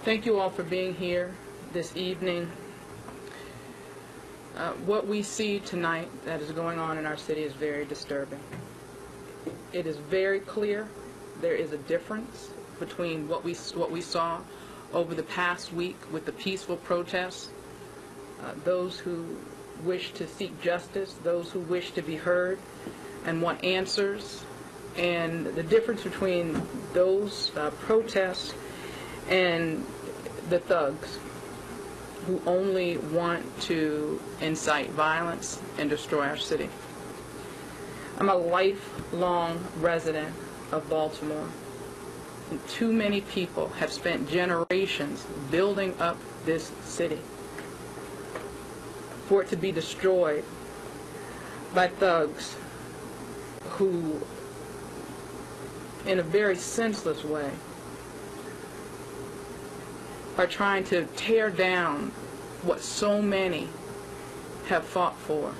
Thank you all for being here this evening. What we see tonight that is going on in our city is very disturbing. It is very clear there is a difference between what we saw over the past week with the peaceful protests, those who wish to seek justice, those who wish to be heard and want answers, and the difference between those protests and the thugs who only want to incite violence and destroy our city. I'm a lifelong resident of Baltimore, and too many people have spent generations building up this city for it to be destroyed by thugs who, in a very senseless way, are trying to tear down what so many have fought for,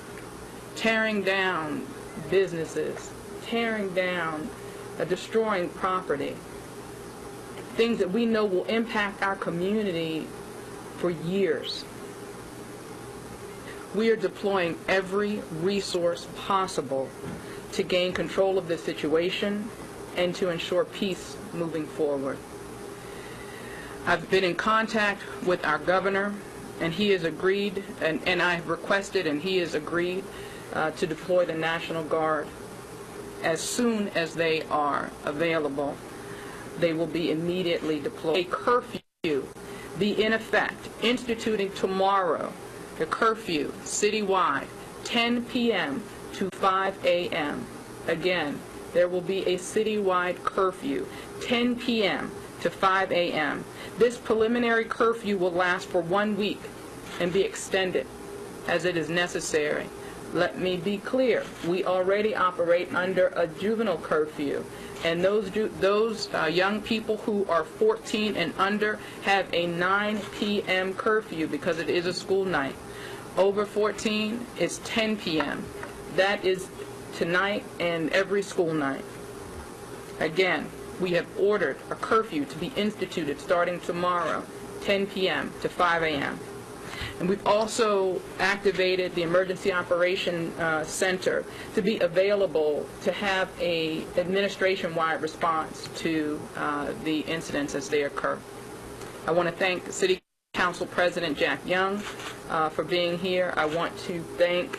tearing down businesses, tearing down, destroying property, things that we know will impact our community for years. We are deploying every resource possible to gain control of this situation and to ensure peace moving forward. I've been in contact with our governor, and he has agreed, and I have requested, and he has agreed to deploy the National Guard. As soon as they are available, they will be immediately deployed. A curfew be in effect, instituting tomorrow the curfew citywide, 10 p.m. to 5 a.m. Again, there will be a citywide curfew, 10 p.m. to 5 a.m. This preliminary curfew will last for 1 week and be extended as it is necessary. Let me be clear, we already operate under a juvenile curfew, and those young people who are 14 and under have a 9 p.m. curfew because it is a school night. Over 14, it's 10 p.m. That is tonight and every school night. Again, we have ordered a curfew to be instituted starting tomorrow, 10 p.m. to 5 a.m. And we've also activated the Emergency Operation Center to be available to have a administration-wide response to the incidents as they occur. I want to thank City Council President Jack Young for being here. I want to thank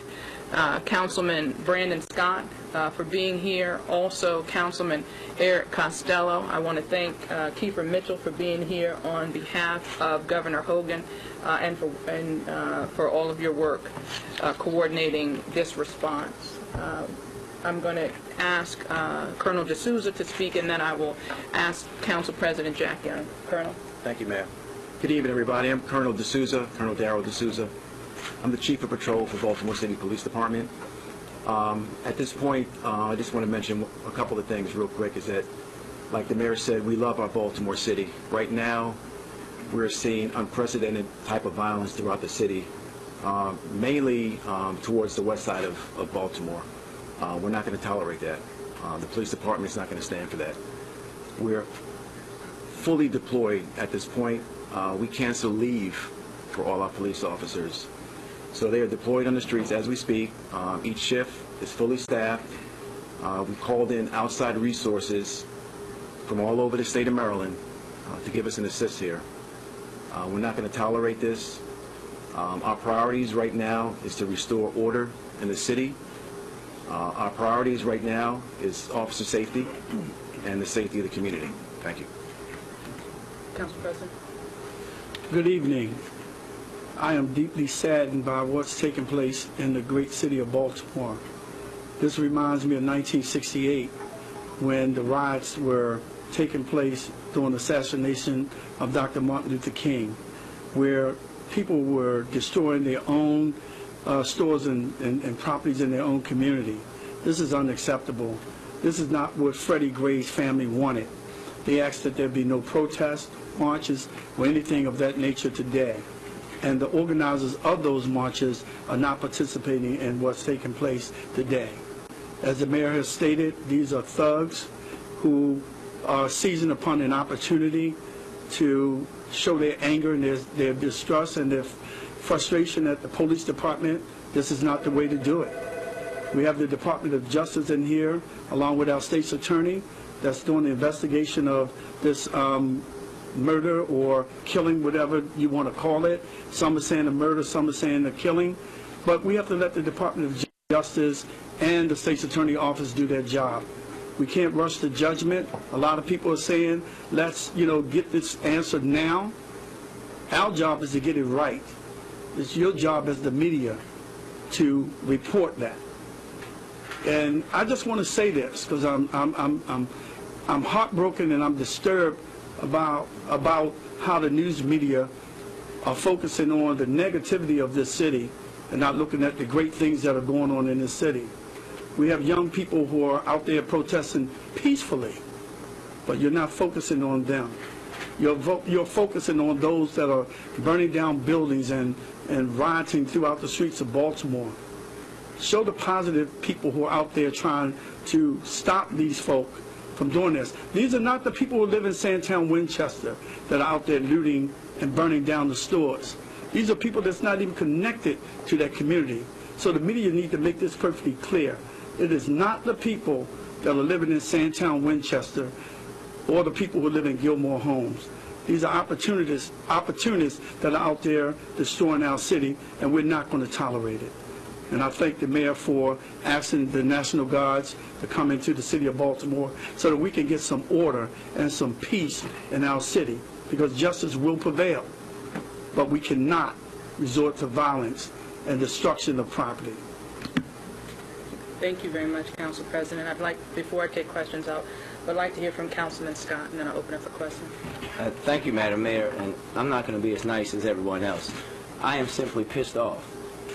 Councilman Brandon Scott for being here. Also, Councilman Eric Costello. I want to thank Kiefer Mitchell for being here on behalf of Governor Hogan and for all of your work coordinating this response. I'm going to ask Colonel D'Souza to speak, and then I will ask Council President Jack Young. Colonel. Thank you, Mayor. Good evening, everybody. I'm Colonel D'Souza, Colonel Darrell D'Souza. I'm the Chief of Patrol for Baltimore City Police Department. At this point, I just want to mention a couple of things real quick, is that, like the Mayor said, we love our Baltimore City. Right now, we're seeing unprecedented type of violence throughout the city, mainly towards the west side of Baltimore. We're not going to tolerate that. The police department is not going to stand for that. We're fully deployed at this point. We cancel leave for all our police officers. So they are deployed on the streets as we speak. Each shift is fully staffed. We called in outside resources from all over the state of Maryland to give us an assist here. We're not going to tolerate this. Our priorities right now is to restore order in the city. Our priorities right now is officer safety and the safety of the community. Thank you. Council President. Good evening. I am deeply saddened by what's taking place in the great city of Baltimore. This reminds me of 1968, when the riots were taking place during the assassination of Dr. Martin Luther King, where people were destroying their own stores and properties in their own community. This is unacceptable. This is not what Freddie Gray's family wanted. They asked that there be no protests, marches, or anything of that nature today. And the organizers of those marches are not participating in what's taking place today. As the mayor has stated, these are thugs who are seizing upon an opportunity to show their anger and their distrust and their frustration at the police department. This is not the way to do it. We have the Department of Justice in here, along with our state's attorney, that's doing the investigation of this murder or killing, whatever you want to call it. Some are saying a murder, some are saying a killing. But we have to let the Department of Justice and the state's attorney office do their job. We can't rush to judgment. A lot of people are saying, let's, get this answered now. Our job is to get it right. It's your job as the media to report that. And I just want to say this because I'm heartbroken and I'm disturbed about how the news media are focusing on the negativity of this city and not looking at the great things that are going on in this city. We have young people who are out there protesting peacefully, but you're not focusing on them. You're focusing on those that are burning down buildings and rioting throughout the streets of Baltimore. Show the positive people who are out there trying to stop these folk from doing this. These are not the people who live in Sandtown, Winchester, that are out there looting and burning down the stores. These are people that's not even connected to that community. So the media need to make this perfectly clear. It is not the people that are living in Sandtown, Winchester, or the people who live in Gilmore Homes. These are opportunists that are out there destroying our city, and we're not going to tolerate it. And I thank the mayor for asking the National Guards to come into the city of Baltimore so that we can get some order and some peace in our city, because justice will prevail. But we cannot resort to violence and destruction of property. Thank you very much, Council President. Before I take questions, I'd like to hear from Councilman Scott, and then I'll open up for questions. Thank you, Madam Mayor, and I'm not going to be as nice as everyone else. I am simply pissed off.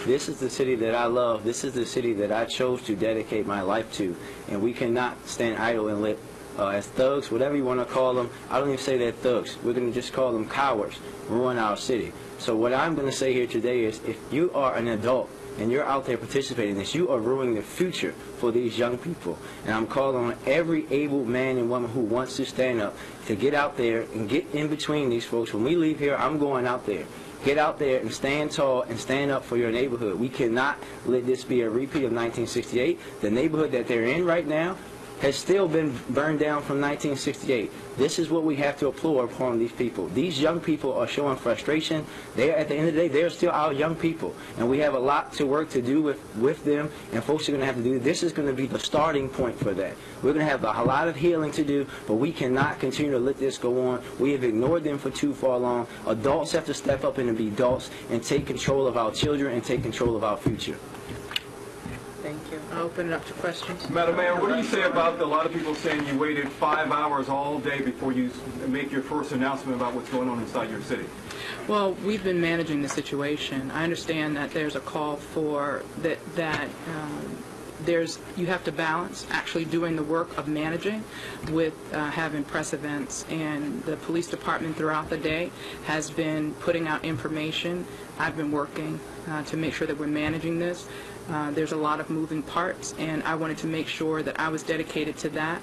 This is the city that I love. This is the city that I chose to dedicate my life to, and we cannot stand idle and let, as thugs, whatever you want to call them, I don't even say they're thugs. We're going to just call them cowards, ruin our city. So what I'm going to say here today is, if you are an adult and you're out there participating in this, you are ruining the future for these young people. And I'm calling on every able man and woman who wants to stand up to get out there and get in between these folks. When we leave here, I'm going out there. Get out there and stand tall and stand up for your neighborhood. We cannot let this be a repeat of 1968. The neighborhood that they're in right now has still been burned down from 1968. This is what we have to applaud upon these people. These young people are showing frustration. They, at the end of the day, they're still our young people, and we have a lot to work to do with them, and folks are going to have to do. This is going to be the starting point for that. We're going to have a lot of healing to do, but we cannot continue to let this go on. We have ignored them for too far long. Adults have to step up and be adults and take control of our children and take control of our future. Thank you. I'll open it up to questions. Madam Mayor, what do you say about a lot of people saying you waited 5 hours all day before you make your first announcement about what's going on inside your city? Well, we've been managing the situation. I understand that there's a call for that you have to balance actually doing the work of managing with having press events, and the police department throughout the day has been putting out information. I've been working to make sure that we're managing this. There's a lot of moving parts, and I wanted to make sure that I was dedicated to that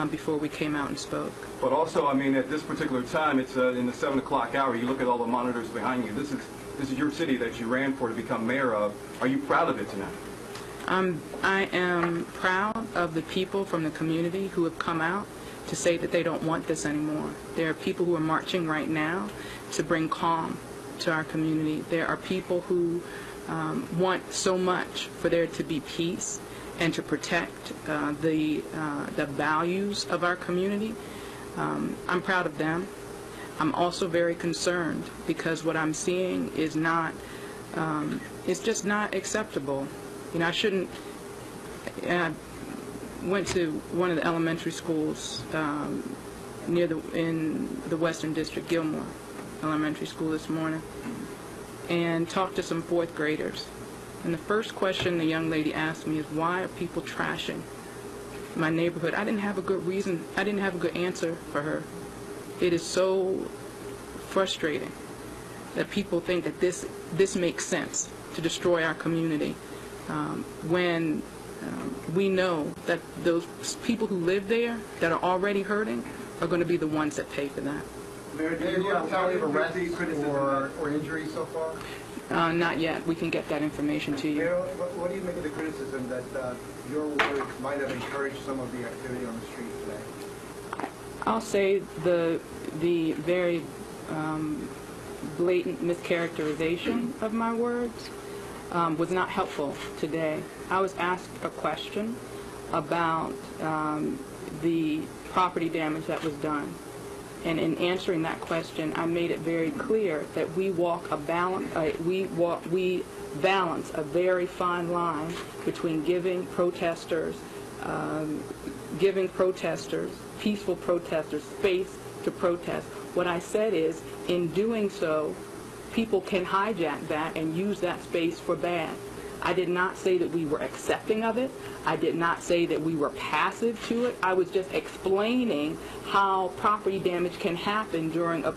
before we came out and spoke. But also, I mean, at this particular time, it's in the 7 o'clock hour. You look at all the monitors behind you. This is your city that you ran for to become mayor of. Are you proud of it tonight? I am proud of the people from the community who have come out to say that they don't want this anymore. There are people who are marching right now to bring calm to our community. There are people who want so much for there to be peace and to protect the values of our community. I'm proud of them. I'm also very concerned because what I'm seeing is not, it's just not acceptable. You know, I shouldn't, I went to one of the elementary schools in the Western District, Gilmore Elementary School this morning, and talked to some 4th graders. And the first question the young lady asked me is, why are people trashing my neighborhood? I didn't have a good reason. I didn't have a good answer for her. It is so frustrating that people think that this makes sense to destroy our community when we know that those people who live there that are already hurting are going to be the ones that pay for that. Mayor, do you have a tally of arrests or injuries so far? Not yet. We can get that information to you. Mayor, what do you make of the criticism that your words might have encouraged some of the activity on the street today? I'll say the very blatant mischaracterization of my words was not helpful today. I was asked a question about the property damage that was done. And in answering that question, I made it very clear that we balance a very fine line between giving protesters, peaceful protesters, space to protest. What I said is, in doing so, people can hijack that and use that space for bad. I did not say that we were accepting of it. I did not say that we were passive to it. I was just explaining how property damage can happen during a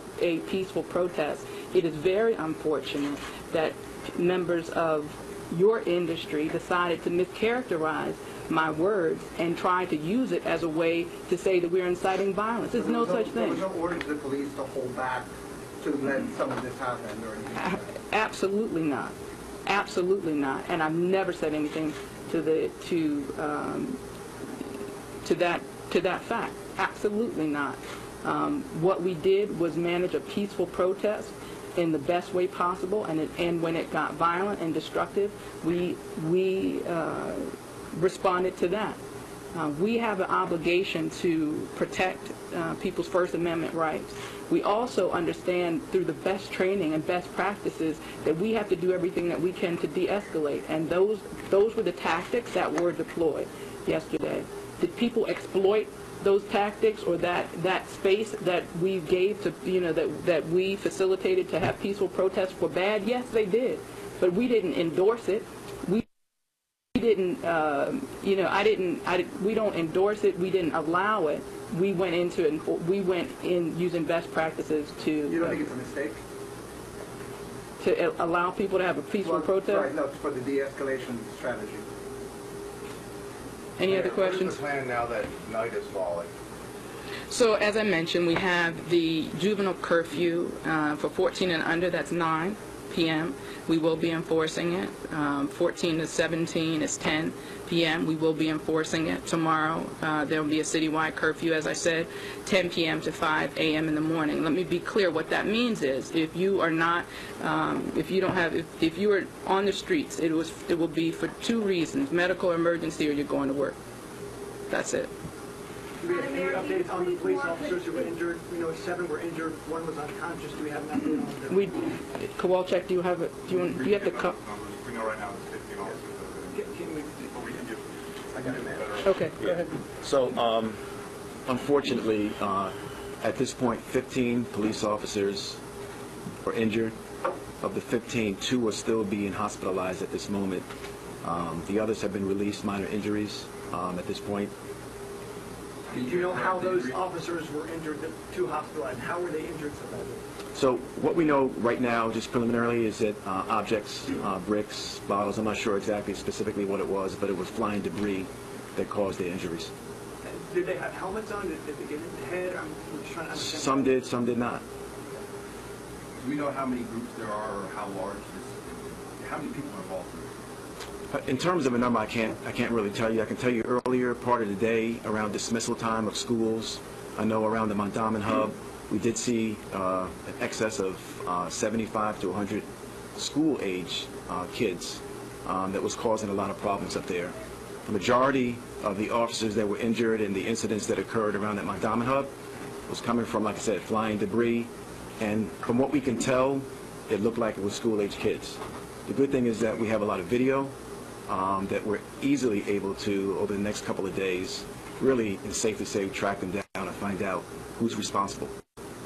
peaceful protest. It is very unfortunate that members of your industry decided to mischaracterize my words and try to use it as a way to say that we're inciting violence. There's no such thing. There was no order to the police to hold back to let some of this happen or anything like that? Absolutely not. Absolutely not. And I've never said anything to that fact. Absolutely not. What we did was manage a peaceful protest in the best way possible, and when it got violent and destructive, we responded to that. We have an obligation to protect people's First Amendment rights. We also understand through the best training and best practices that we have to do everything that we can to de-escalate, and those were the tactics that were deployed yesterday. Did people exploit those tactics or that space that we gave to, that we facilitated to have peaceful protests for bad? Yes, they did, but we didn't endorse it. We didn't, we don't endorse it. We didn't allow it. We went into it. We went in using best practices to. You don't think it's a mistake? To allow people to have a peaceful protest? Right, no, for the de-escalation strategy. Any other questions? What is the plan now that night is falling? So, as I mentioned, we have the juvenile curfew for 14 and under. That's 9 p.m. We will be enforcing it. 14 to 17 is 10 p.m. We will be enforcing it. Tomorrow there will be a citywide curfew, as I said, 10 p.m. to 5 a.m. in the morning. Let me be clear. What that means is, if you are not, if you are on the streets, it will be for 2 reasons: medical emergency, or you're going to work. That's it. Do we have any updates on the police officers who were injured? We know 7 were injured, 1 was unconscious. Do we have an update on them? Kowalczyk, do you have it? Do you have to come? We know right now there's 15 officers. We can give. I got it, man. Okay, go ahead. So, unfortunately, at this point, 15 police officers were injured. Of the 15, 2 are still being hospitalized at this moment. The others have been released, minor injuries at this point. Do you know how those officers were injured, the 2 hospitalized? How were they injured so badly? So what we know right now, just preliminarily, is that objects, bricks, bottles, I'm not sure exactly specifically what it was, but it was flying debris that caused their injuries. Did they have helmets on? Did they get hit in the head? I'm just trying to understand. Some did, some did not. Do we know how many groups there are, or how large this? How many people are involved in this? In terms of a number, I can't really tell you. I can tell you earlier part of the day, around dismissal time of schools, I know around the Mondawmin hub, we did see an excess of 75 to 100 school-age kids that was causing a lot of problems up there. The majority of the officers that were injured in the incidents that occurred around that Mondawmin hub was coming from, like I said, flying debris, and from what we can tell, it looked like it was school-age kids. The good thing is that we have a lot of video that we're easily able to, over the next couple of days, really, and safe to say, track them down and find out who's responsible.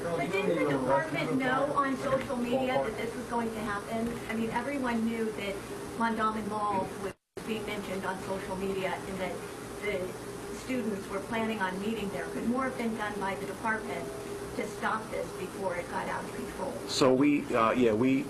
But didn't the department know on social media that this was going to happen? I mean, everyone knew that Mondawmin Mall was being mentioned on social media and that the students were planning on meeting there. Could more have been done by the department to stop this before it got out of control? So we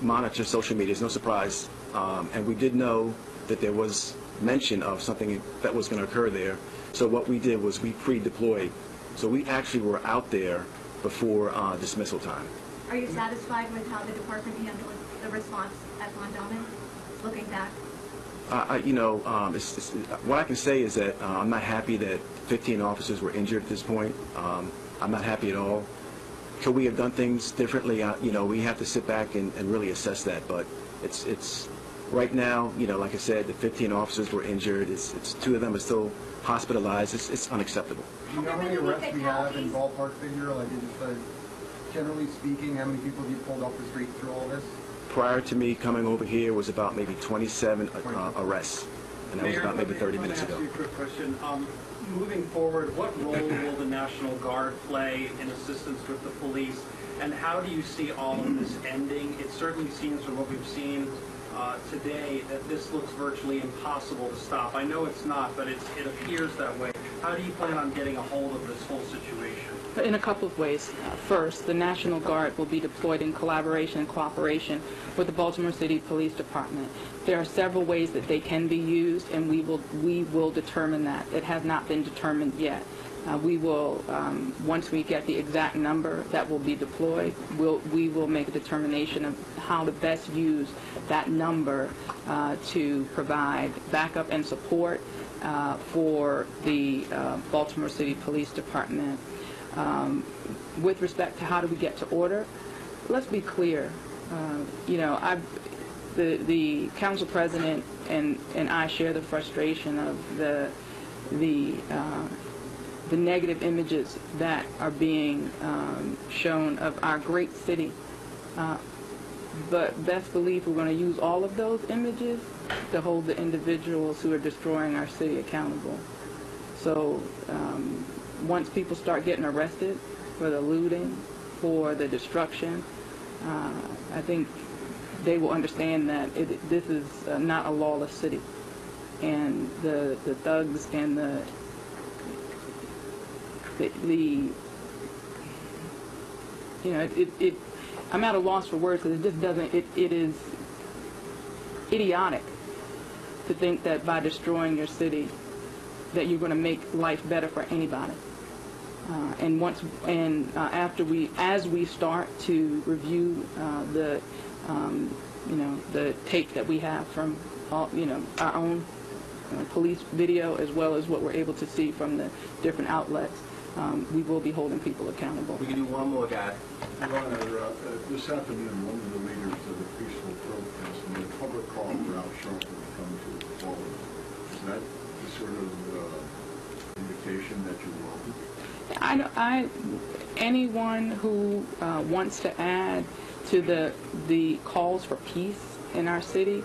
monitor social media. It's no surprise. And we did know that there was mention of something that was going to occur there. So what we did was we pre-deployed. So we actually were out there before dismissal time. Are you satisfied with how the department handled the response at Mondawmin, looking back? What I can say is that I'm not happy that 15 officers were injured at this point. I'm not happy at all. Could we have done things differently? We have to sit back and really assess that. But it's right now, like I said, the 15 officers were injured. It's 2 of them are still hospitalized. It's unacceptable. Do you know how many arrests we have in ballpark figure? Like, generally speaking, how many people have you pulled off the street through all this? Prior to me coming over here was about maybe 27 arrests, and that was about maybe 30 minutes ago. Let me ask you a quick question. Moving forward, what role will the National Guard play in assistance with the police, and how do you see all of this ending? It certainly seems from what we've seen today that this looks virtually impossible to stop. I know it's not, but it appears that way. How do you plan on getting a hold of this whole situation? In a couple of ways. First, the National Guard will be deployed in collaboration and cooperation with the Baltimore City Police Department. There are several ways that they can be used, and we will determine that. It has not been determined yet. We will, once we get the exact number that will be deployed, we will make a determination of how to best use that number to provide backup and support for the Baltimore City Police Department. With respect to how do we get to order, let's be clear. The council president and I share the frustration of the negative images that are being shown of our great city. But best believe we're going to use all of those images to hold the individuals who are destroying our city accountable. So once people start getting arrested for the looting, for the destruction, I think they will understand that this is not a lawless city. And the thugs and I'm at a loss for words because it just doesn't, it is idiotic to think that by destroying your city that you're going to make life better for anybody. As we start to review the tape that we have from our own police video, as well as what we're able to see from the different outlets, we will be holding people accountable. We can do one more, guy. Your Honor, this afternoon, one of the leaders of the peaceful protest made a public call for Al Sharpton to come to the forum. Is that the sort of indication that you welcome? Anyone who wants to add to the calls for peace in our city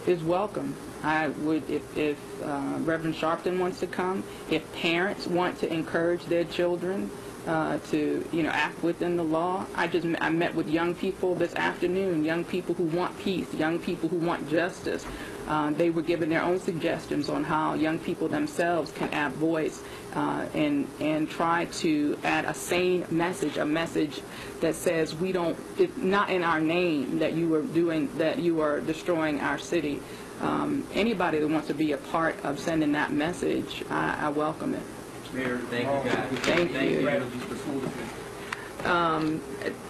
is welcome. I would, if Reverend Sharpton wants to come, if parents want to encourage their children to act within the law. I met with young people this afternoon, young people who want peace, young people who want justice. They were given their own suggestions on how young people themselves can add voice and try to add a sane message, a message that says it's not in our name that you are destroying our city. Anybody that wants to be a part of sending that message, I welcome it. Mayor, thank you, guys. Thank you.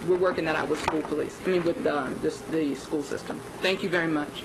We're working that out with school police. With the school system. Thank you very much.